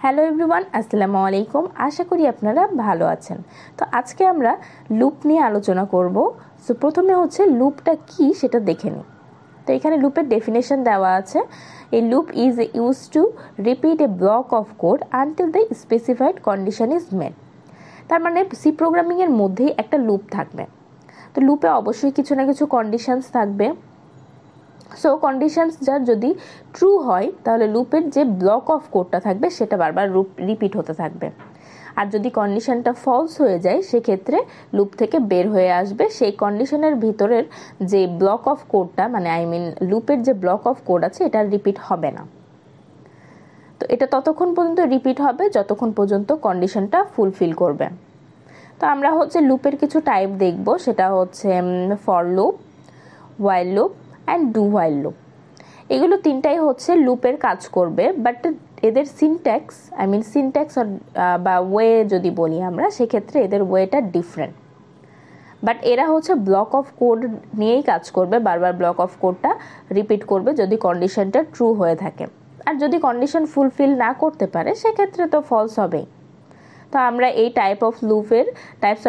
Hello everyone, আসসালামু আলাইকুম। আশা করি আপনারা ভালো আছেন। তো আজকে আমরা লুপ নিয়ে আলোচনা করব। সো প্রথমে হচ্ছে লুপটা কি সেটা দেখে নিই। তো এখানে লুপের ডেফিনেশন দেওয়া আছে, a loop is use to repeat a block of code until the specified condition is met. তার মানে সি প্রোগ্রামিংয়ের মধ্যেই একটা লুপ থাকবে। তো লুপে অবশ্যই কিছু না কিছু কন্ডিশনস থাকবে। সো কন্ডিশনস যার যদি ট্রু হয় তাহলে লুপের যে ব্লক অফ কোডটা থাকবে সেটা বারবার রিপিট হতে থাকবে। আর যদি কন্ডিশনটা ফলস হয়ে যায় সেক্ষেত্রে লুপ থেকে বের হয়ে আসবে। সেই কন্ডিশনের ভিতরের যে ব্লক অফ কোডটা মানে লুপের যে ব্লক অফ কোড আছে এটা রিপিট হবে না। তো এটা ততক্ষণ পর্যন্ত রিপিট হবে যতক্ষণ পর্যন্ত কন্ডিশনটা ফুলফিল করবে। তো আমরা হচ্ছে লুপের কিছু টাইপ দেখব, সেটা হচ্ছে for loop, while loop and do while loop. এগুলো তিনটাই হচ্ছে লুপের কাজ করবে, বাট এদের সিনট্যাক্স বা ওয়ে যদি বলি আমরা সেক্ষেত্রে এদের ওয়েটা ডিফারেন্ট। বাট এরা হচ্ছে ব্লক অফ কোড নিয়েই কাজ করবে, বারবার ব্লক অফ কোডটা রিপিট করবে যদি কন্ডিশনটা ট্রু হয়ে থাকে। আর যদি কন্ডিশন ফুলফিল না করতে পারে সেক্ষেত্রে তো ফলস হবেই। তো আমরা এই টাইপস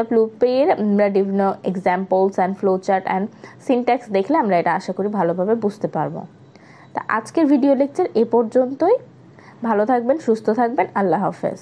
অফ লুপের আমরা বিভিন্ন examples and flowchart and syntax দেখলে আমরা এটা আশা করি ভালোভাবে বুঝতে পারবো। তা আজকের ভিডিও লেকচার এ পর্যন্তই। ভালো থাকবেন, সুস্থ থাকবেন। আল্লাহ হাফেজ।